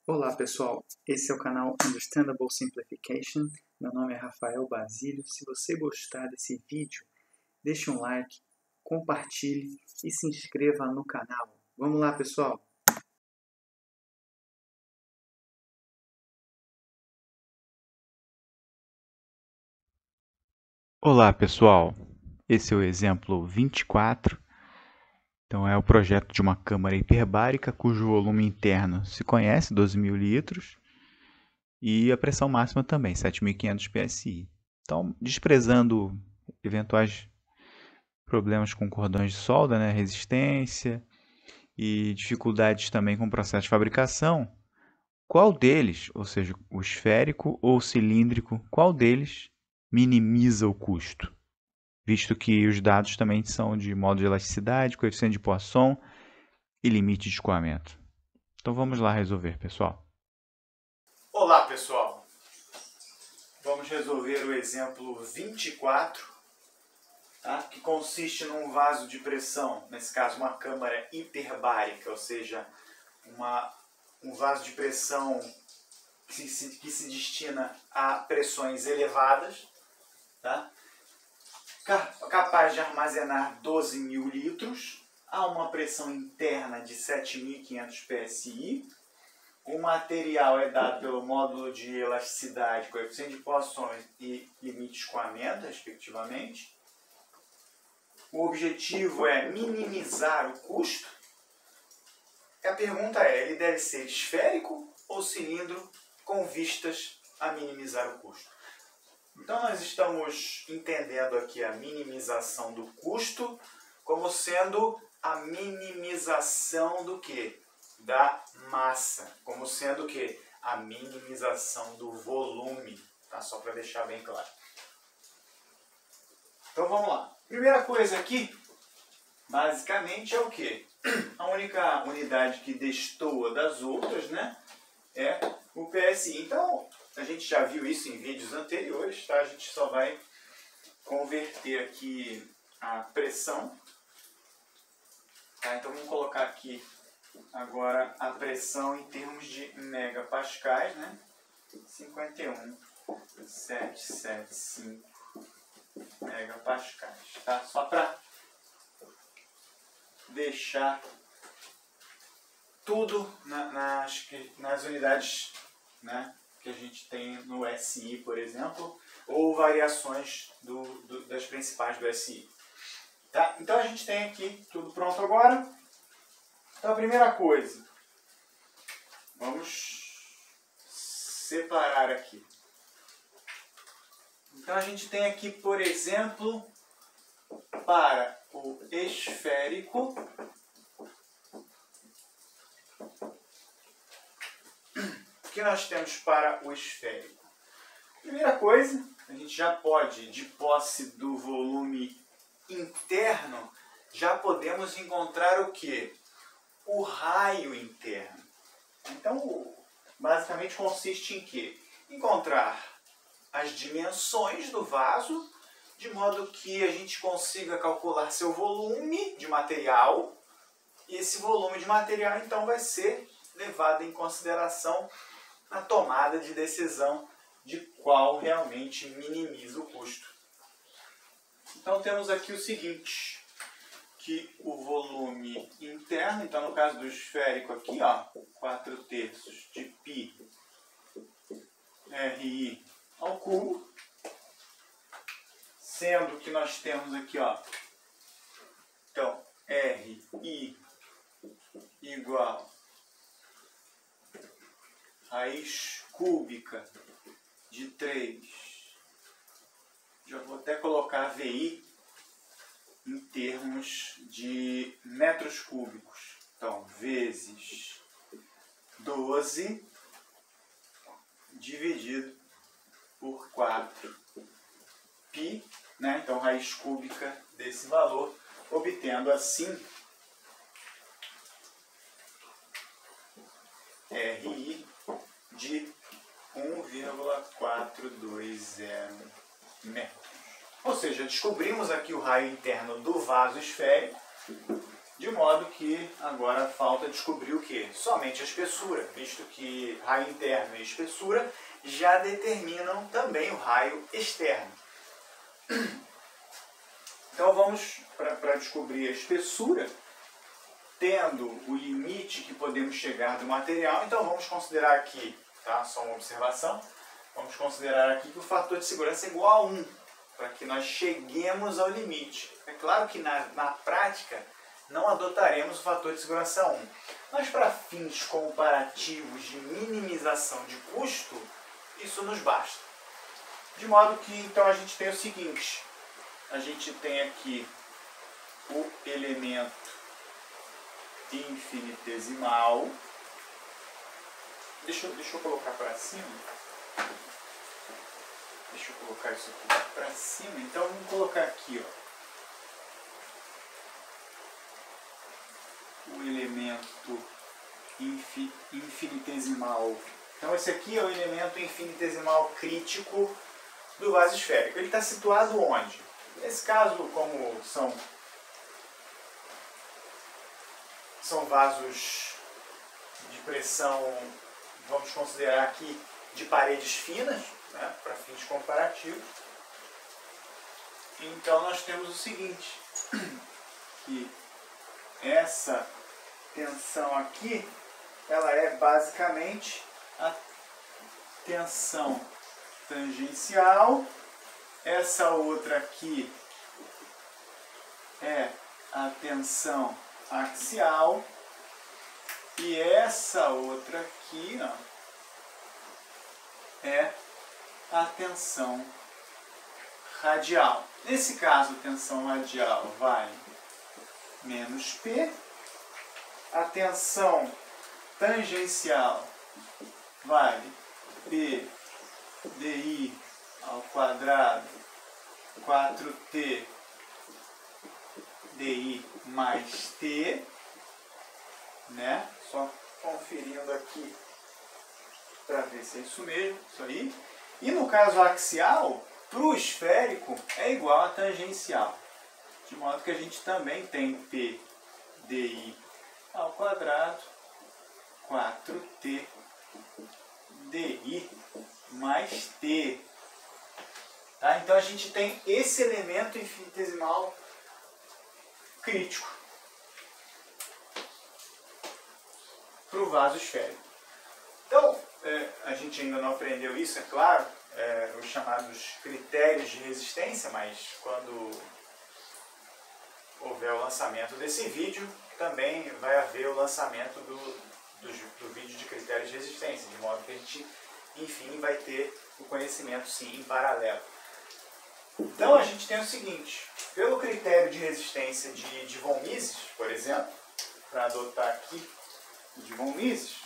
Olá pessoal, esse é o canal Understandable Simplification. Meu nome é Rafael Basílio. Se você gostar desse vídeo, deixe um like, compartilhe e se inscreva no canal. Vamos lá pessoal! Olá pessoal, esse é o exemplo 24. Então é o projeto de uma câmara hiperbárica cujo volume interno se conhece, 12.000 litros, e a pressão máxima também, 7.500 psi. Então, desprezando eventuais problemas com cordões de solda, resistência e dificuldades também com o processo de fabricação, qual deles, ou seja, o esférico ou o cilíndrico, qual deles minimiza o custo? Visto que os dados também são de modo de elasticidade, coeficiente de Poisson e limite de escoamento. Então vamos lá resolver, pessoal. Olá pessoal! Vamos resolver o exemplo 24, tá? Que consiste num vaso de pressão, nesse caso uma câmara hiperbárica, ou seja, um vaso de pressão que se destina a pressões elevadas, tá? Capaz de armazenar 12.000 litros, a uma pressão interna de 7.500 psi. O material é dado pelo módulo de elasticidade, coeficiente de Poisson e limite de escoamento, respectivamente. O objetivo é minimizar o custo. E a pergunta é, ele deve ser esférico ou cilindro com vistas a minimizar o custo? Então nós estamos entendendo aqui a minimização do custo como sendo a minimização do quê? Da massa. Como sendo o quê? A minimização do volume. Tá? Só para deixar bem claro. Então vamos lá. Primeira coisa aqui, basicamente é o quê? A única unidade que destoa das outras, é o PSI. Então, a gente já viu isso em vídeos anteriores, tá? A gente só vai converter aqui a pressão. Tá? Então, vamos colocar aqui agora a pressão em termos de megapascais, 51.775 megapascais, tá? Só para deixar tudo nas unidades, que a gente tem no SI, por exemplo, ou variações das principais do SI. Tá? Então a gente tem aqui tudo pronto agora. Então a primeira coisa, vamos separar aqui. Então a gente tem aqui, por exemplo, para o esférico, o que nós temos para o esférico? Primeira coisa, a gente já pode, de posse do volume interno, já podemos encontrar o quê? O raio interno. Então, basicamente consiste em quê? Encontrar as dimensões do vaso, de modo que a gente consiga calcular seu volume de material, e esse volume de material, então, vai ser levado em consideração na tomada de decisão de qual realmente minimiza o custo. Então temos aqui o seguinte, que o volume interno, então no caso do esférico aqui, 4/3 de π RI ao cubo, sendo que nós temos aqui, então RI igual raiz cúbica de 3, já vou até colocar VI em termos de metros cúbicos. Então, vezes 12 dividido por 4 π, então raiz cúbica desse valor, obtendo assim RI de 1,420 metros. Ou seja, descobrimos aqui o raio interno do vaso esférico, De modo que agora falta descobrir o quê? Somente a espessura, visto que raio interno e espessura já determinam também o raio externo. Então vamos para descobrir a espessura, tendo o limite que podemos chegar do material. Então vamos considerar aqui, tá? Só uma observação, vamos considerar aqui que o fator de segurança é igual a 1, para que nós cheguemos ao limite. É claro que na prática não adotaremos o fator de segurança 1, mas para fins comparativos de minimização de custo, isso nos basta. De modo que então a gente tem o seguinte, a gente tem aqui o elemento infinitesimal. Deixa eu colocar para cima. Deixa eu colocar isso aqui para cima. Então vamos colocar aqui, ó, o elemento infinitesimal. Então esse aqui é o elemento infinitesimal crítico do vaso esférico. Ele está situado onde? Nesse caso, como são vasos de pressão, vamos considerar aqui de paredes finas, né, para fins comparativos. Então nós temos o seguinte, que essa tensão aqui, ela é basicamente a tensão tangencial. Essa outra aqui é a tensão axial. E essa outra aqui, ó, é a tensão radial. Nesse caso, a tensão radial vale menos P. A tensão tangencial vale P di ao quadrado 4T di mais T, né? Só conferindo aqui para ver se é isso mesmo, isso aí. E no caso axial, para o esférico é igual a tangencial. De modo que a gente também tem P di ao quadrado 4T di mais T. Tá? Então a gente tem esse elemento infinitesimal crítico para o vaso esférico. Então, a gente ainda não aprendeu isso, é claro, os chamados critérios de resistência, mas quando houver o lançamento desse vídeo, também vai haver o lançamento do vídeo de critérios de resistência, de modo que a gente, enfim, vai ter o conhecimento, sim, em paralelo. Então, a gente tem o seguinte, pelo critério de resistência de von Mises, por exemplo, para adotar aqui o de von Mises,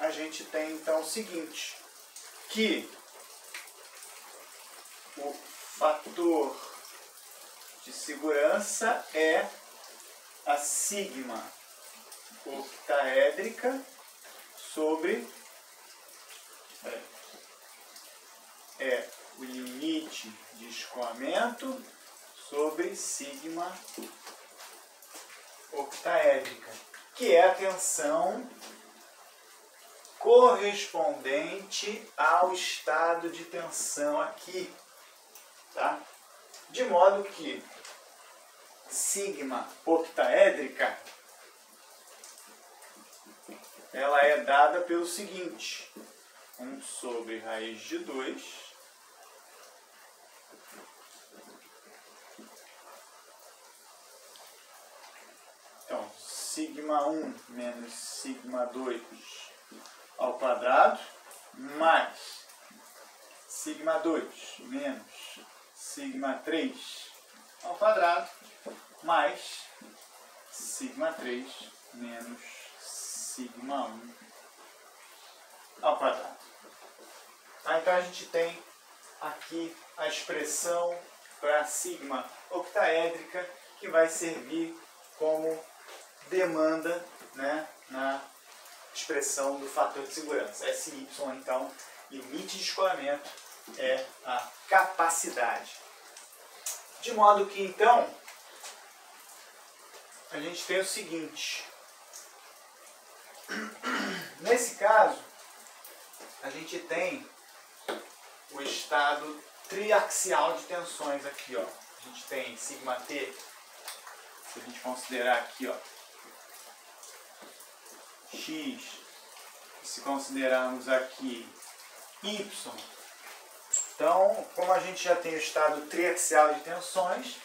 a gente tem, então, o seguinte, que o fator de segurança é a sigma octaédrica sobre o limite de escoamento sobre sigma octaédrica, que é a tensão correspondente ao estado de tensão aqui, tá? De modo que sigma octaédrica ela é dada pelo seguinte, 1 sobre raiz de 2 então, sigma 1 menos sigma 2 ao quadrado, mais sigma 2 menos sigma 3 ao quadrado, mais sigma 3 menos sigma 1 ao quadrado. Tá? Então a gente tem aqui a expressão para sigma octaédrica, que vai servir como demanda, né, na expressão do fator de segurança. SY, então, limite de escoamento é a capacidade. De modo que, então, a gente tem o seguinte. Nesse caso, a gente tem o estado triaxial de tensões aqui, ó. A gente tem sigma T, se a gente considerar aqui, ó, X, se considerarmos aqui Y. Então, como a gente já tem o estado triaxial de tensões,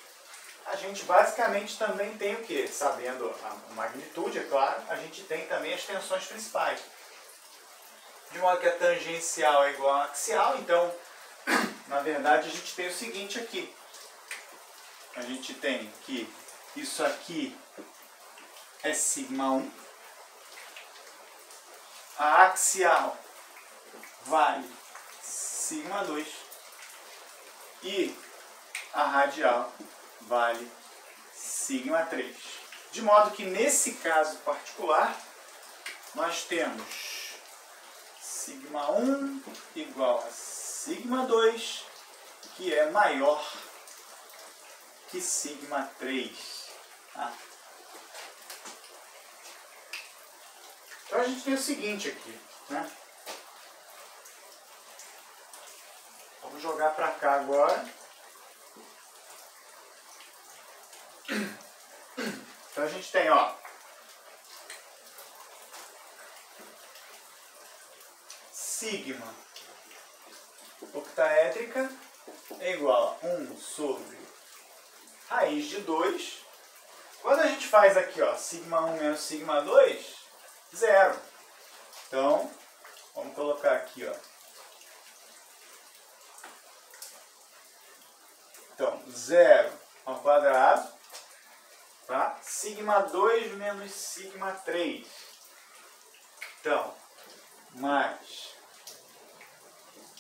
a gente basicamente também tem o quê? Sabendo a magnitude, é claro, a gente tem também as tensões principais. De modo que a tangencial é igual a axial, então, na verdade, a gente tem o seguinte aqui. A gente tem que isso aqui é sigma 1. A axial vale sigma 2. E a radial vale sigma 3. De modo que nesse caso particular, nós temos sigma 1 igual a sigma 2, que é maior que sigma 3. Tá? Então a gente tem o seguinte aqui, né? Vamos jogar para cá agora. Então a gente tem, ó, sigma octaédrica é igual a 1 sobre raiz de 2. Quando a gente faz aqui, ó, sigma 1 menos sigma 2, 0. Então, vamos colocar aqui, ó. Então, 0 ao quadrado, tá? Sigma 2 menos sigma 3. Então, mais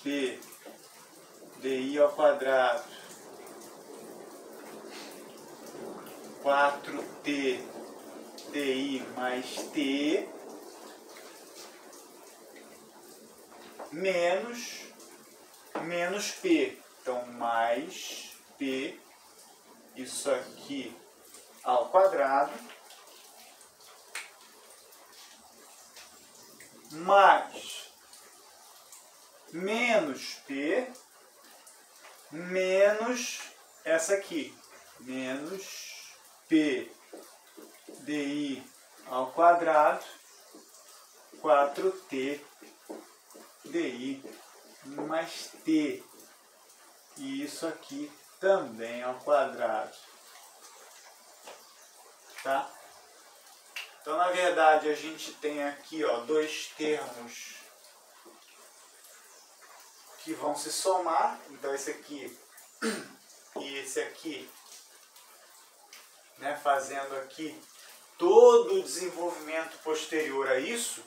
P di ao quadrado 4t di mais t menos p. Então, mais p, isso aqui ao quadrado, mais menos p, menos essa aqui, menos p di ao quadrado 4t di mais t, e isso aqui também ao quadrado. Tá? Então, na verdade, a gente tem aqui, ó, dois termos que vão se somar. Então, esse aqui e esse aqui, né, fazendo aqui todo o desenvolvimento posterior a isso.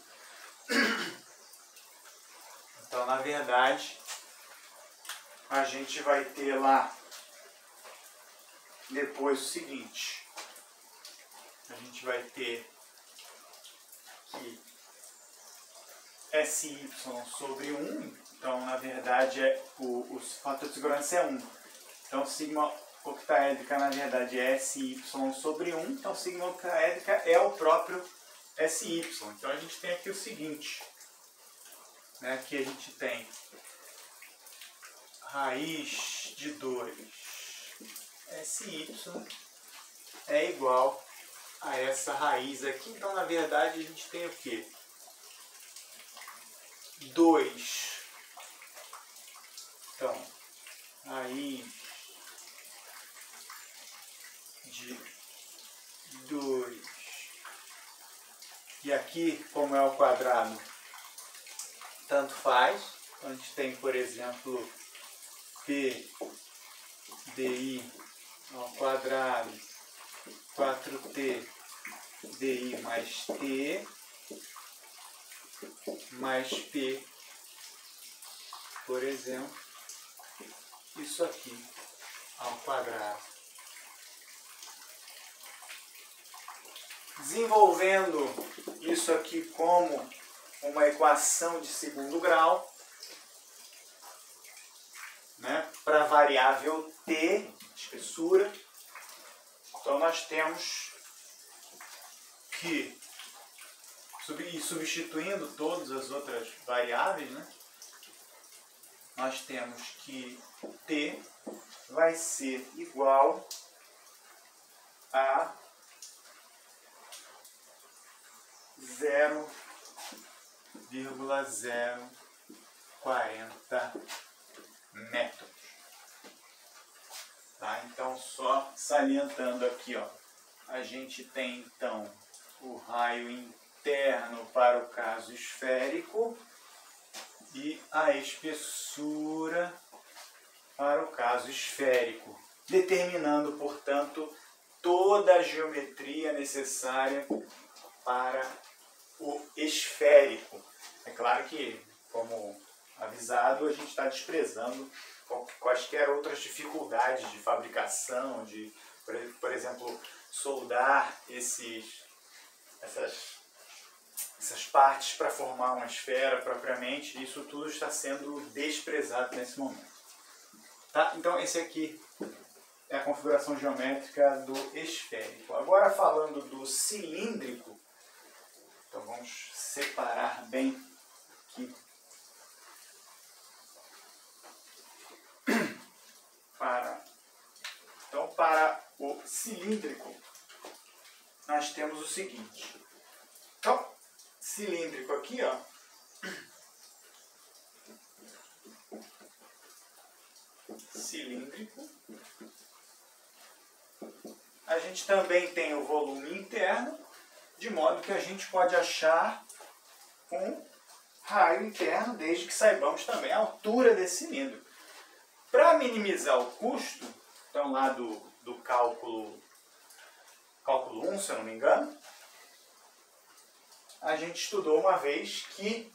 Então, na verdade, a gente vai ter lá depois o seguinte. A gente vai ter que SY sobre 1, então na verdade o fator de segurança é 1. Então sigma octaédrica na verdade é SY sobre 1, então sigma octaédrica é o próprio SY. Então a gente tem aqui o seguinte, né? Aqui a gente tem raiz de 2 SY é igual a essa raiz aqui. Então, na verdade, a gente tem o quê? 2. Então, raiz de 2. E aqui, como é ao quadrado, tanto faz. Então, a gente tem, por exemplo, P di ao quadrado 4t di mais t mais p, por exemplo, isso aqui ao quadrado. Desenvolvendo isso aqui como uma equação de segundo grau, né, para a variável t, espessura. Então, nós temos que, substituindo todas as outras variáveis, né, nós temos que T vai ser igual a 0,040 metros. Tá? Então, só salientando aqui, ó, a gente tem então o raio interno para o caso esférico e a espessura para o caso esférico, determinando, portanto, toda a geometria necessária para o esférico. É claro que, como avisado, a gente está desprezando quaisquer outras dificuldades de fabricação, de, por exemplo, soldar essas partes para formar uma esfera propriamente. Isso tudo está sendo desprezado nesse momento. Tá? Então, esse aqui é a configuração geométrica do esférico. Agora, falando do cilíndrico, então vamos separar bem aqui. Para o cilíndrico, nós temos o seguinte. Então, cilíndrico aqui, ó. Cilíndrico. A gente também tem o volume interno, de modo que a gente pode achar um raio interno, desde que saibamos também a altura desse cilindro. Para minimizar o custo, então lá do cálculo 1, se eu não me engano, a gente estudou uma vez que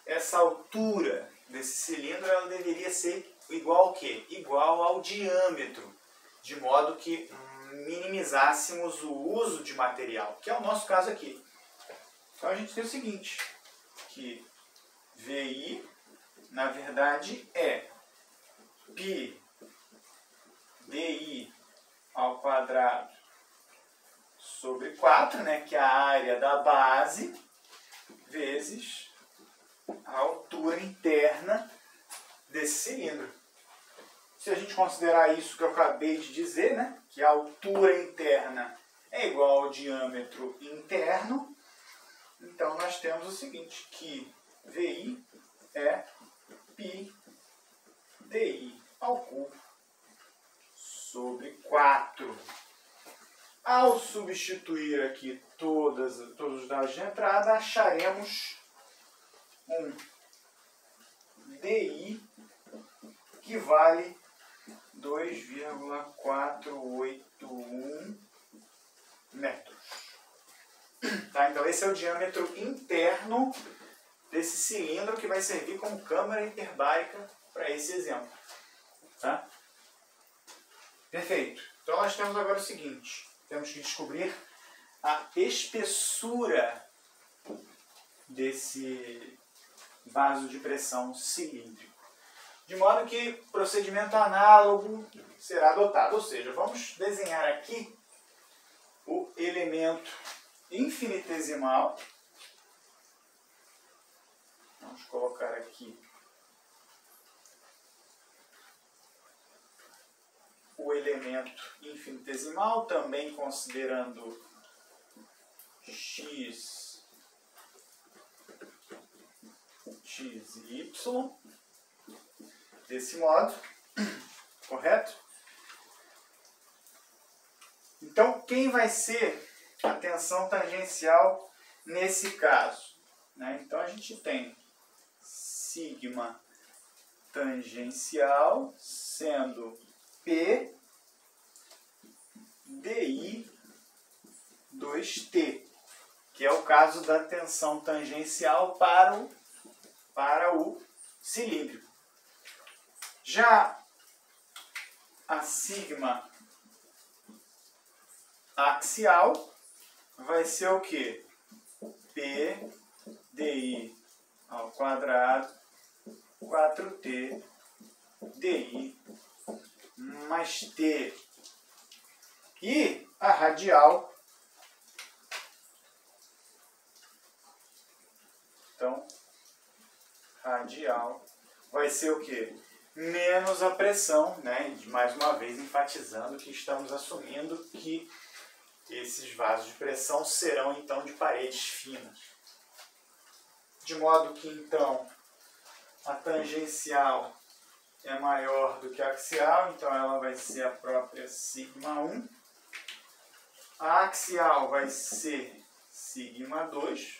essa altura desse cilindro ela deveria ser igual ao quê? Igual ao diâmetro, de modo que minimizássemos o uso de material, que é o nosso caso aqui. Então a gente tem o seguinte, que VI, na verdade, é π DI ao quadrado sobre 4, né, que é a área da base, vezes a altura interna desse cilindro. Se a gente considerar isso que eu acabei de dizer, né, que a altura interna é igual ao diâmetro interno, então nós temos o seguinte, que VI é π DI ao cubo sobre 4. Ao substituir aqui todos os dados de entrada, acharemos um DI que vale 2,481 metros. Tá? Então esse é o diâmetro interno desse cilindro que vai servir como câmara hiperbárica para esse exemplo. Tá? Perfeito. Então nós temos agora o seguinte, temos que descobrir a espessura desse vaso de pressão cilíndrico. De modo que procedimento análogo será adotado. Ou seja, vamos desenhar aqui o elemento infinitesimal. Vamos colocar aqui o elemento infinitesimal, também considerando x e y, desse modo, correto? Então, quem vai ser a tensão tangencial nesse caso? Né? Então, a gente tem sigma tangencial sendo P DI 2T, que é o caso da tensão tangencial para o cilíndrico. Já a sigma axial vai ser o quê? P DI ao quadrado 4T DI mais T. E a radial então, radial vai ser o quê? Menos a pressão, né? E mais uma vez enfatizando que estamos assumindo que esses vasos de pressão serão então de paredes finas. De modo que então a tangencial é maior do que a axial, então ela vai ser a própria σ1. A axial vai ser σ2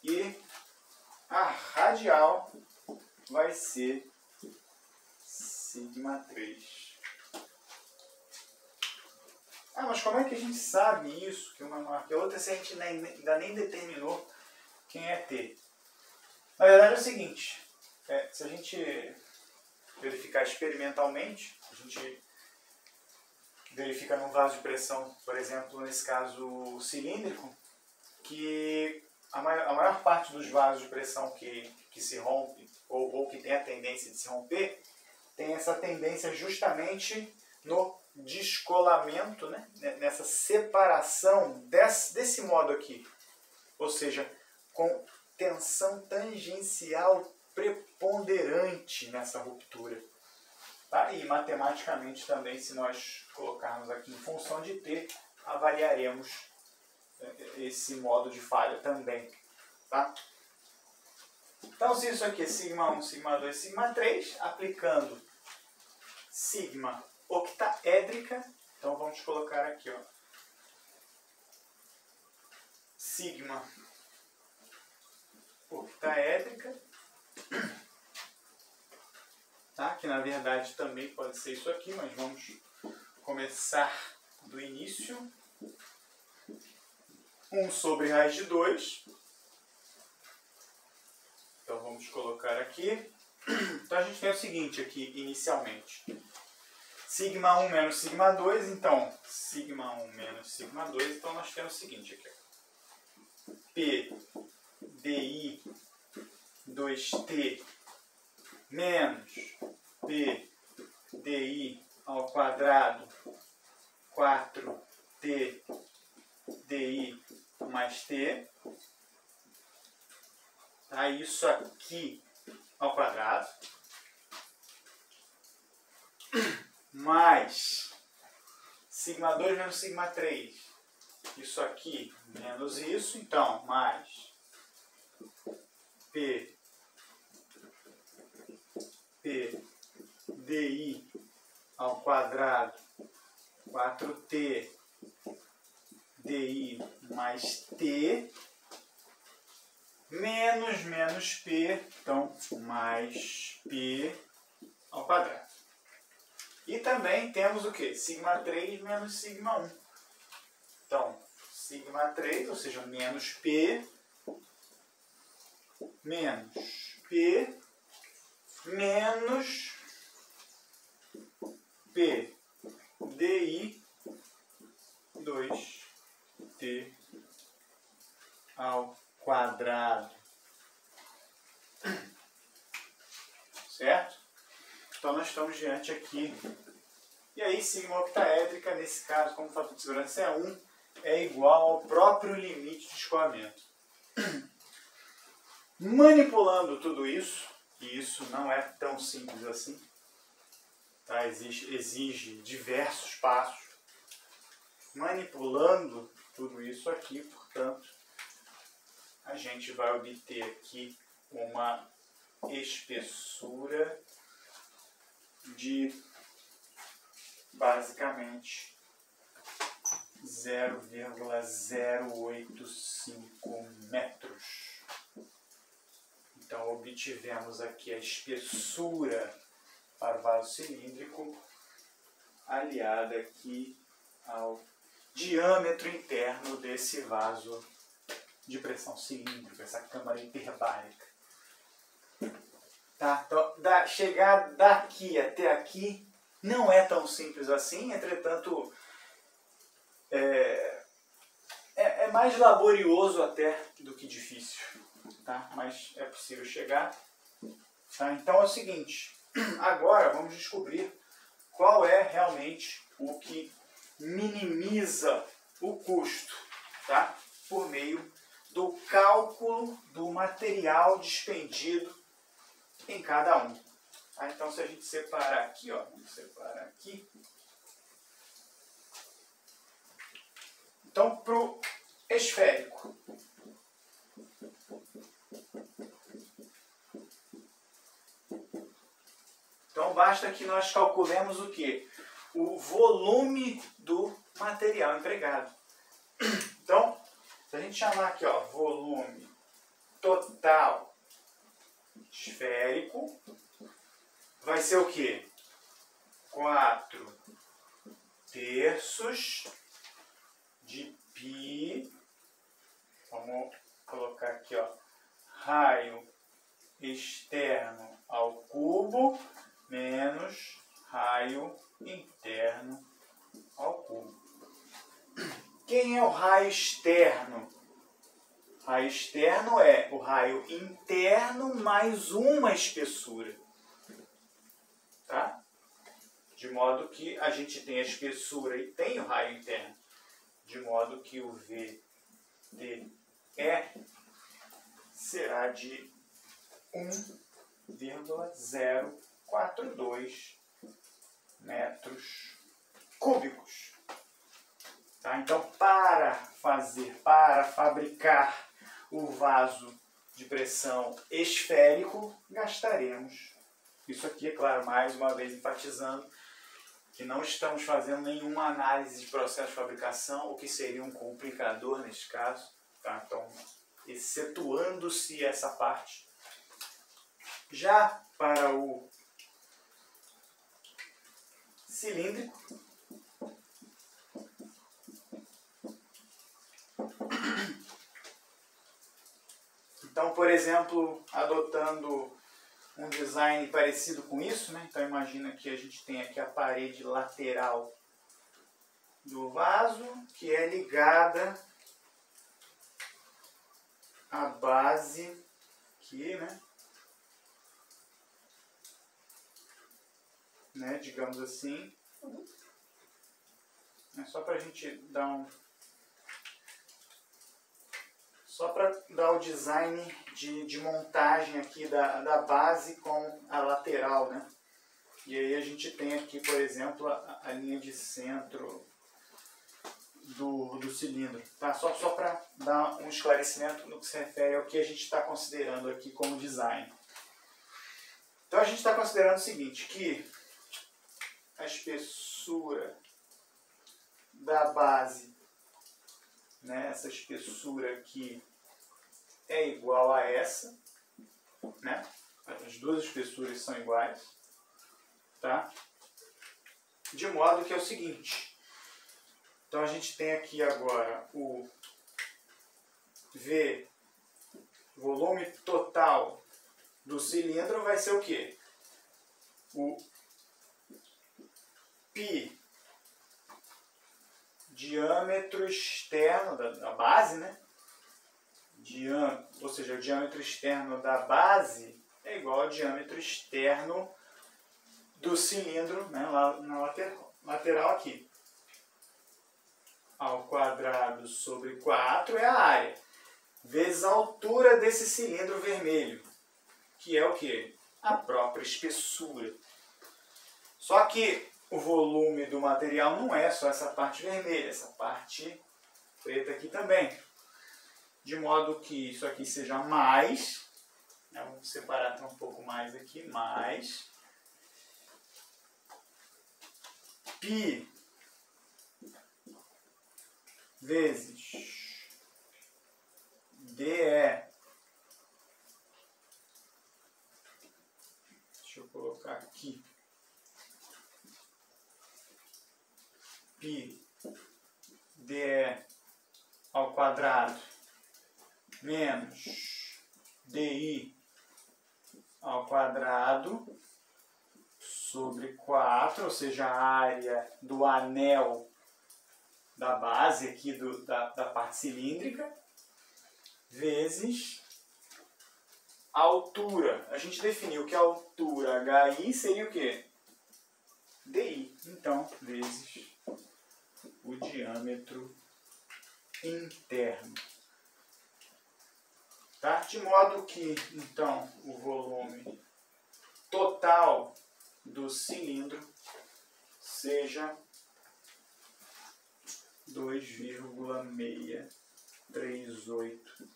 e a radial vai ser σ3. Mas como é que a gente sabe isso? Que uma maior que a outra, se a gente ainda nem determinou quem é T? Na verdade é o seguinte, se a gente verificar experimentalmente, a gente verifica num vaso de pressão, por exemplo, nesse caso cilíndrico, que a maior parte dos vasos de pressão que se rompe, ou que tem a tendência de se romper, tem essa tendência justamente no descolamento, né? Nessa separação desse modo aqui, ou seja, com tensão tangencial preponderante nessa ruptura. Tá? E matematicamente também, se nós colocarmos aqui em função de t, avaliaremos esse modo de falha também. Tá? Então, se isso aqui é σ1, σ2, σ3, aplicando sigma octaédrica, então vamos colocar aqui, ó, sigma octaédrica, tá? Que na verdade também pode ser isso aqui, mas vamos começar do início. 1 sobre raiz de 2. Então vamos colocar aqui. Então a gente tem o seguinte aqui inicialmente. Sigma 1 menos sigma 2, então sigma 1 menos sigma 2, então nós temos o seguinte aqui. P di 2t menos P di ao quadrado 4t di mais t. Tá? Isso aqui ao quadrado. Mais sigma 2 menos sigma 3. Isso aqui menos isso. Então, mais P di ao quadrado 4t di mais t menos p, então mais p ao quadrado. E também temos o que? Sigma 3 menos sigma 1. Então, sigma 3, ou seja, menos p menos p menos p di 2t ao quadrado. Certo? Então nós estamos diante aqui. E aí sigma octaédrica, nesse caso, como fator de segurança é 1, é igual ao próprio limite de escoamento. Manipulando tudo isso, e isso não é tão simples assim, tá? Exige diversos passos. Manipulando tudo isso aqui, portanto, a gente vai obter aqui uma espessura de basicamente 0,085 metros. Então obtivemos aqui a espessura para o vaso cilíndrico aliada aqui ao diâmetro interno desse vaso de pressão cilíndrica, essa câmara hiperbárica. Tá? Então, chegar daqui até aqui não é tão simples assim, entretanto é mais laborioso até do que difícil, tá? Mas é possível chegar. Tá? Então é o seguinte, agora vamos descobrir qual é realmente o que minimiza o custo, tá? Por meio do cálculo do material despendido em cada um. Tá? Então, se a gente separar aqui, ó, vamos separar aqui. Então, para o esférico, então basta que nós calculemos o quê? O volume do material empregado. Então, se a gente chamar aqui, ó, volume total esférico, vai ser o quê? 4/3 de π, vamos colocar aqui, ó, raio externo ao cubo menos raio interno ao cubo. Quem é o raio externo? O raio externo é o raio interno mais uma espessura. Tá? De modo que a gente tem a espessura e tem o raio interno. De modo que o VDE será de 1,042 metros cúbicos. Tá? Então, para fabricar o vaso de pressão esférico, gastaremos. Isso aqui, é claro, mais uma vez enfatizando que não estamos fazendo nenhuma análise de processo de fabricação, o que seria um complicador neste caso. Tá? Então, excetuando-se essa parte. Já para o cilíndrico, então, por exemplo, adotando um design parecido com isso, né? Então imagina que a gente tem aqui a parede lateral do vaso, que é ligada à base aqui, né? Digamos assim. É só para a gente dar só para dar o design de montagem aqui da base com a lateral, né? E aí a gente tem aqui, por exemplo, a linha de centro do cilindro. Tá? Só para dar um esclarecimento no que se refere ao que a gente está considerando aqui como design. Então a gente está considerando o seguinte, que a espessura da base, né, essa espessura aqui é igual a essa, né? As duas espessuras são iguais, tá? De modo que é o seguinte, então a gente tem aqui agora o V, volume total do cilindro vai ser o quê? O π, diâmetro externo da base, né? Ou seja, o diâmetro externo da base é igual ao diâmetro externo do cilindro, né, lá na lateral aqui. Ao quadrado sobre 4 é a área, vezes a altura desse cilindro vermelho, que é o quê? A própria espessura. Só que o volume do material não é só essa parte vermelha, essa parte preta aqui também. De modo que isso aqui seja mais, né, vamos separar até um pouco mais aqui, mais π vezes DE. Deixa eu colocar aqui. π DE ao quadrado menos DI ao quadrado sobre 4, ou seja, a área do anel da base aqui da parte cilíndrica, vezes a altura. A gente definiu que a altura HI seria o quê? DI. Então, vezes o diâmetro interno. Tá? De modo que, então, o volume total do cilindro seja 2,638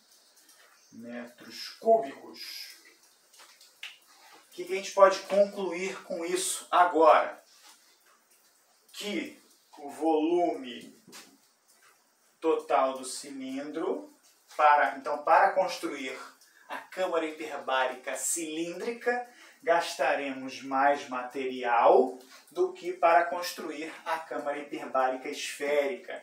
metros cúbicos. O que a gente pode concluir com isso agora? Que o volume total do cilindro, para construir a câmara hiperbárica cilíndrica, gastaremos mais material do que para construir a câmara hiperbárica esférica.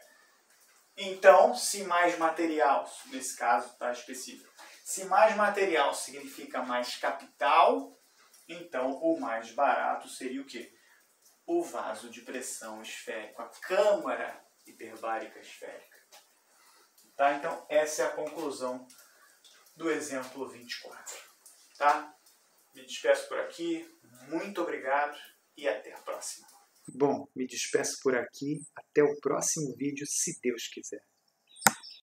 Então, se mais material, nesse caso está específico, se mais material significa mais capital, então o mais barato seria o quê? O vaso de pressão esférico, a câmara hiperbárica esférica. Tá? Então, essa é a conclusão do exemplo 24. Tá? Me despeço por aqui, muito obrigado e até a próxima. Bom, me despeço por aqui, até o próximo vídeo, se Deus quiser.